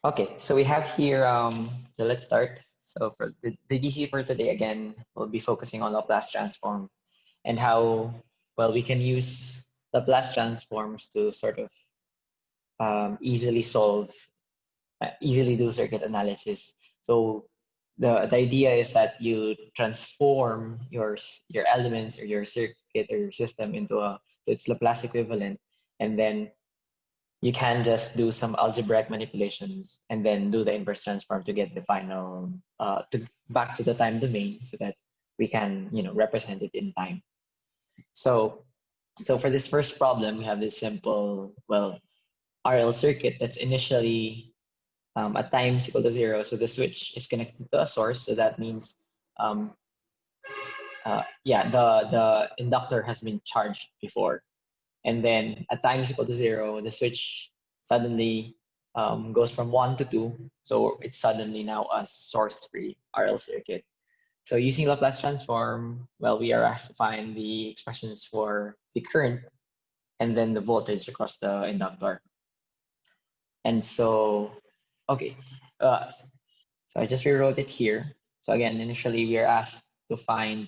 Okay, so we have here, so let's start. So for the DC for today, again, we'll be focusing on Laplace transform and how, well, we can use Laplace transforms to sort of easily solve, easily do circuit analysis. So the idea is that you transform your elements or your circuit or your system into to its Laplace equivalent, and then you can just do some algebraic manipulations and then do the inverse transform to get the final back to the time domain so that we can represent it in time. So for this first problem, we have this simple, well, RL circuit that's initially at times equal to 0. So the switch is connected to a source. So that means um, yeah, the inductor has been charged before. And then at times equal to 0, the switch suddenly goes from 1 to 2. So it's suddenly now a source-free RL circuit. So using Laplace transform, well, we are asked to find the expressions for the current and then the voltage across the inductor. And so, okay, so I just rewrote it here. So again, initially we are asked to find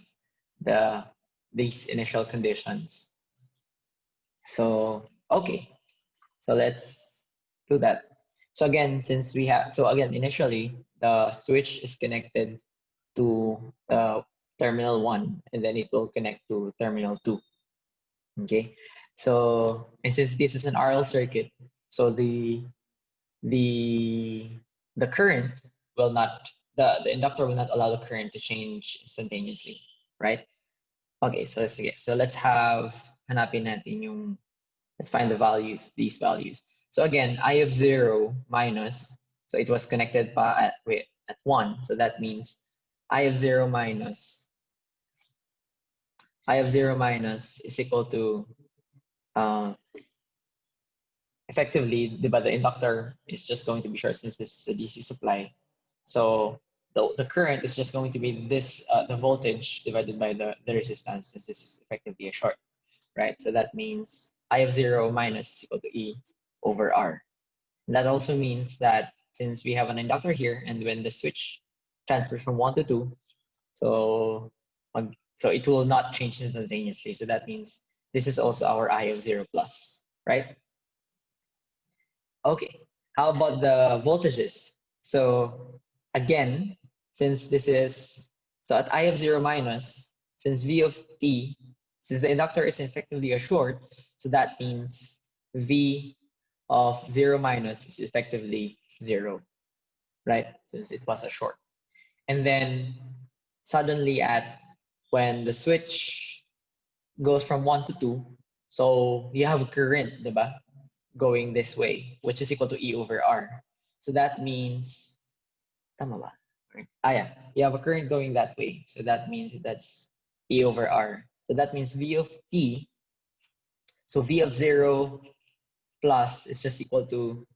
these initial conditions. So, okay, so let's do that. So again, initially the switch is connected to terminal 1, and then it will connect to terminal 2. Okay, so and since this is an RL circuit, so the the current will not the inductor will not allow the current to change instantaneously, right? Okay, so let's have hanapin natin yung let's find the values, these values. So again, I of 0 minus, so it was connected at 1. So that means I of 0 minus is equal to uh, effectively, the inductor is just going to be short since this is a DC supply. So the current is just going to be this, the voltage divided by the resistance, since this is effectively a short, right? So that means I of 0 minus is equal to E over R. And that also means that since we have an inductor here, and when the switch transfers from 1 to 2, so so it will not change instantaneously. So that means this is also our I of 0 plus, right? Okay, how about the voltages? So again, since this is, so at I of 0 minus, since V of t, since the inductor is effectively a short, so that means V of 0 minus is effectively 0, right? Since it was a short. And then suddenly when the switch goes from 1 to 2, so you have a current, diba? Going this way, which is equal to E over R. So that means, tama ba? Yeah, you have a current going that way. So that means that's E over R. So that means V of t, so V of 0 plus is just equal to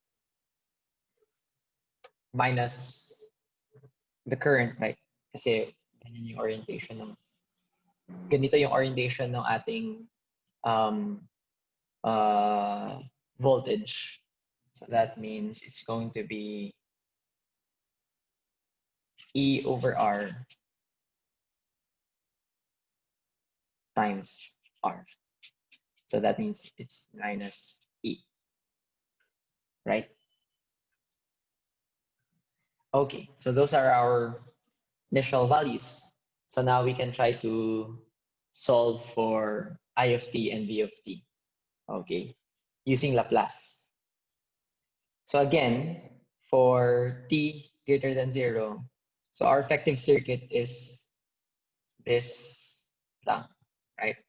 minus the current, right? Kasi ganito yung orientation ng ating um, voltage. So that means it's going to be E over R times R. So that means it's minus E, right? Okay, so those are our initial values. So now we can try to solve for I of t and V of t, okay, using Laplace. So again, for t greater than 0, so our effective circuit is this lang, right?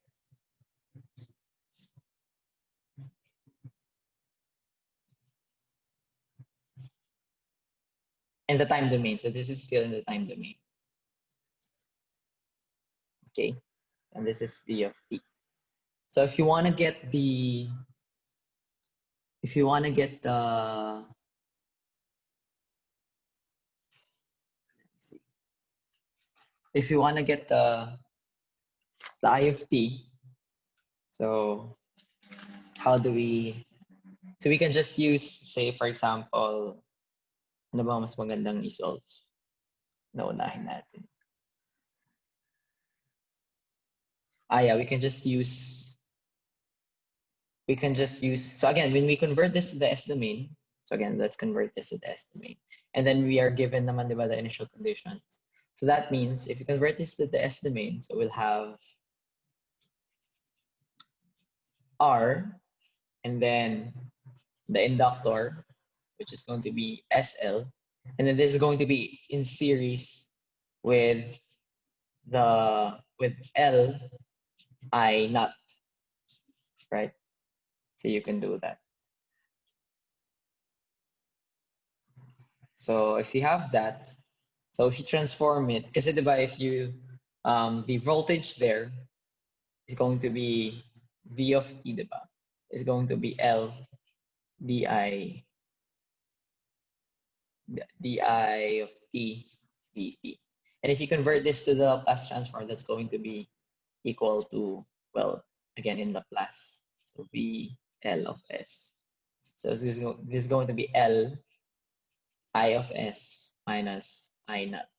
And the time domain, so this is still in the time domain. Okay, and this is V of t. So if you want to get the, if you want to get the, let's see, if you want to get the I of t, so how do we, so we can just use, say, for example, Ano ba mas magandang isolve na unahin natin? Yeah, we can just use, so again, when we convert this to the S domain, so again, let's convert this to the S domain. And then we are given naman, diba, the initial conditions. So that means if you convert this to the S domain, so we'll have R, and then the inductor, which is going to be SL, and then this is going to be in series with L I not, right? So you can do that. So if you have that, so if you transform it, because if you the voltage there is going to be V of t, diba? Is going to be L di of t dt. And if you convert this to the Laplace transform, that's going to be equal to, well, again in Laplace, so V L of S. So this is going to be L I of S minus I naught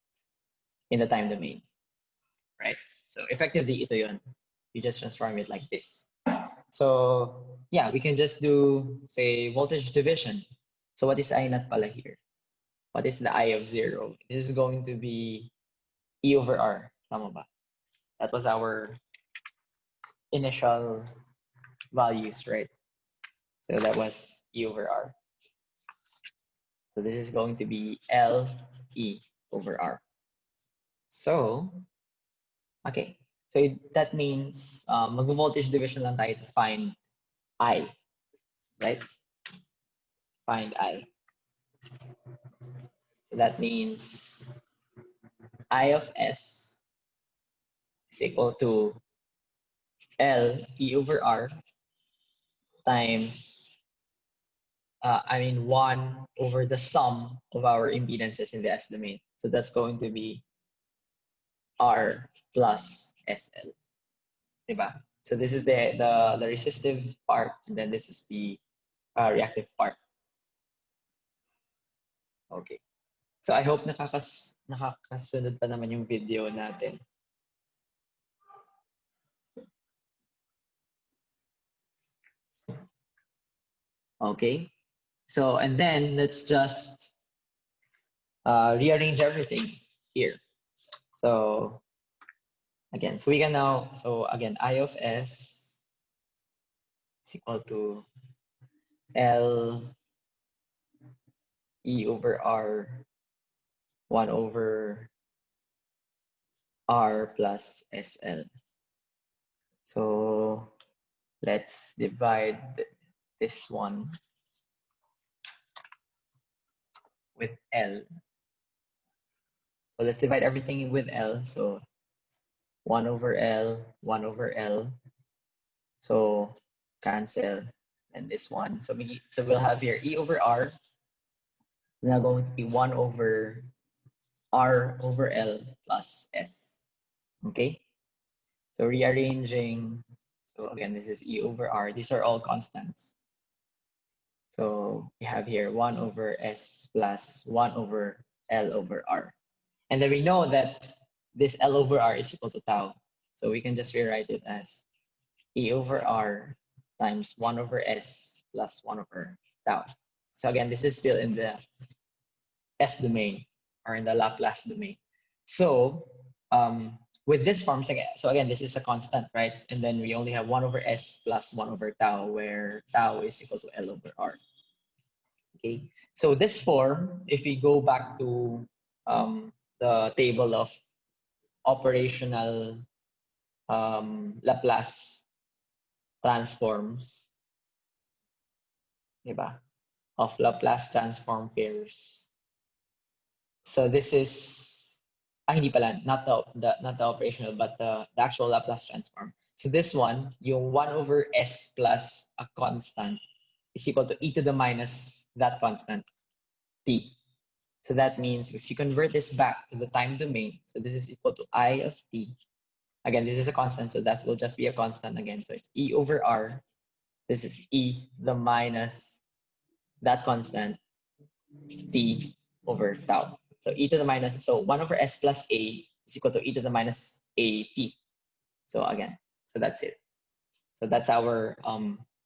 in the time domain, right? So effectively, ito yun. You just transform it like this. So yeah, we can just do, say, voltage division. So what is I naught pala here? What is the I of 0? This is going to be E over R. Tama ba? That was our initial values, right? So that was E over R. So this is going to be L E over R. So, okay. So that means mag-voltage division lang tayo to find I, right? Find I. So that means I of S is equal to L E over R times, 1 over the sum of our impedances in the S domain. So that's going to be R plus SL. Diba? So this is the resistive part, and then this is the reactive part. Okay. So I hope nakakasunod pa naman yung video natin. Okay. So, and then let's just rearrange everything here. So again, so we can now, so again, I of S is equal to L E over R 1 over R plus SL. So let's divide this one with L. So let's divide everything with L. So 1 over L, 1 over L. So cancel, and this one. So we'll have here E over R is now going to be 1 over R over L plus S. Okay? So rearranging, so again, this is E over R. These are all constants. So we have here 1 over S plus 1 over L over R. And then we know that this L over R is equal to tau. So we can just rewrite it as E over R times 1 over S plus 1 over tau. So again, this is still in the S domain, or in the Laplace domain. So with this form, so again, this is a constant, right? And then we only have 1 over S plus 1 over tau, where tau is equal to L over R. Okay, so this form, if we go back to the table of operational Laplace transforms, diba? Of Laplace transform pairs. So this is, hindi pala, not the operational, but the actual Laplace transform. So this one, yung 1 over S plus a constant is equal to e to the minus that constant, t. So that means if you convert this back to the time domain, so this is equal to I of t. Again, this is a constant, so that will just be a constant again. So it's E over R. This is E, the minus that constant, t, over tau. So e to the minus, so 1 over s plus a is equal to e to the minus a t. So again, so that's it. So that's our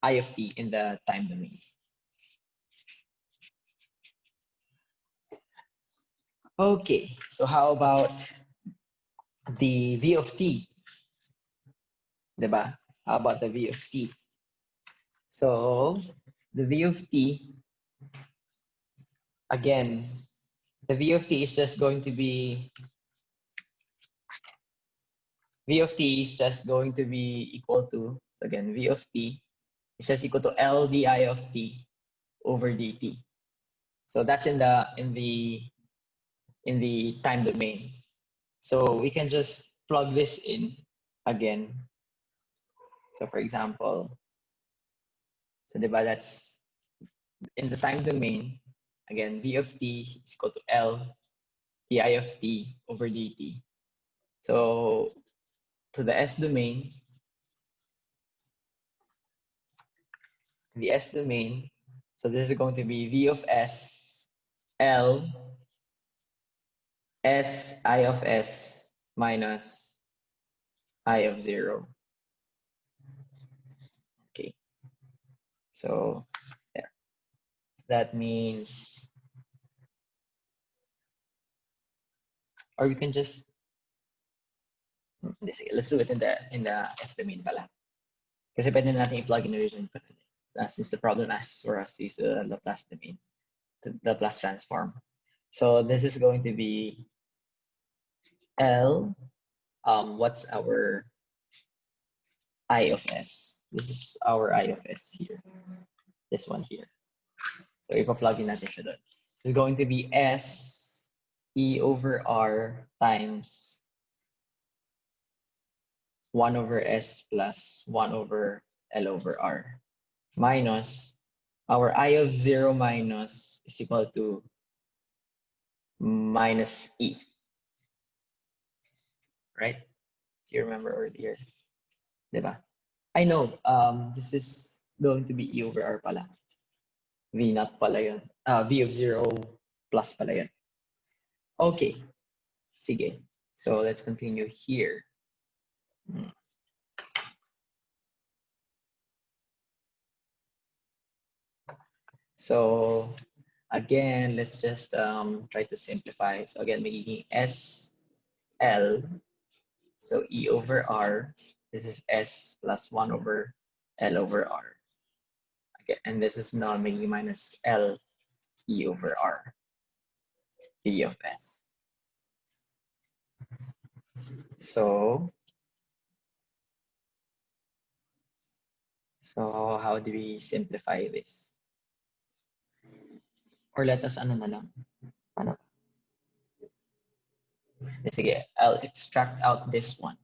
I of t in the time domain. Okay, so how about the v of t? Diba? How about the v of t? So the v of t, again, the v of t is just going to be equal to, so again, v of t is just equal to L di of t over dt. So that's in the time domain. So we can just plug this in again. So for example, so diba, that's in the time domain, again, v of t is equal to L di of t over dt. So to the s domain, so this is going to be v of s L s I of s minus I of 0. Okay, so there. That means, or we can just, let's do it in the s domain pala. Kasi pwede natin i-plug in the region since the problem asks for us to use the Laplace domain, the Laplace transform. So this is going to be L, what's our I of s? This is our I of s here. This one here. So ipa-plug in natin siya doon. It's going to be S E over R times 1 over S plus 1 over L over R minus our I of 0 minus is equal to minus E. Right? Do you remember earlier? Diba? I know, this is going to be E over R pala. V naught pala yun. V of 0 plus pala yun. Okay. Sige. So let's continue here. So again, let's just try to simplify. So again, magiging S L. So E over R. This is S plus 1 over L over R. Okay, and this is now magiging minus L E over R. V of S. So how do we simplify this? Or let us ano na lang. Paano? Sige, I'll extract out this one.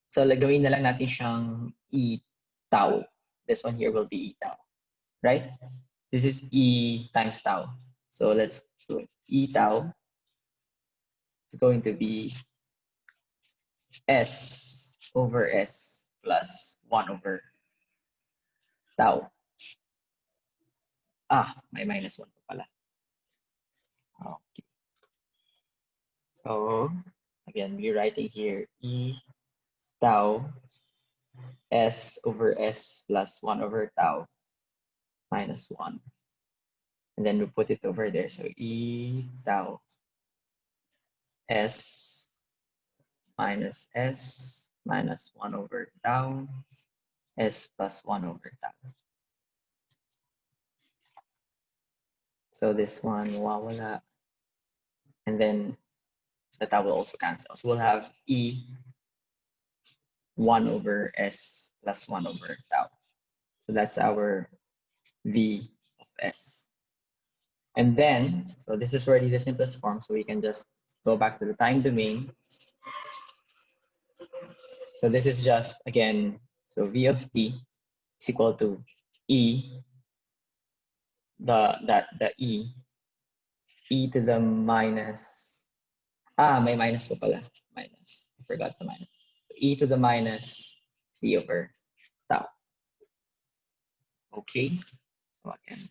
So gawin na lang natin siyang E tau. This one here will be E tau, right? This is E times tau. So let's do it. E tau is going to be S over S plus 1 over tau. May minus 1 pa pala. Okay. So again, we're writing here E tau S over S plus 1 over tau minus 1. And then we put it over there. So E tau S minus S minus 1 over tau S plus 1 over tau. So this one wawala. And then the tau will also cancel. So we'll have E 1 over S plus 1 over tau. So that's our V of S. And then, so this is already the simplest form. So we can just go back to the time domain. So this is just, again, so V of t is equal to E, the E to the minus, may minus po pala, minus, I forgot the minus. So E to the minus T over tau. Okay, so again,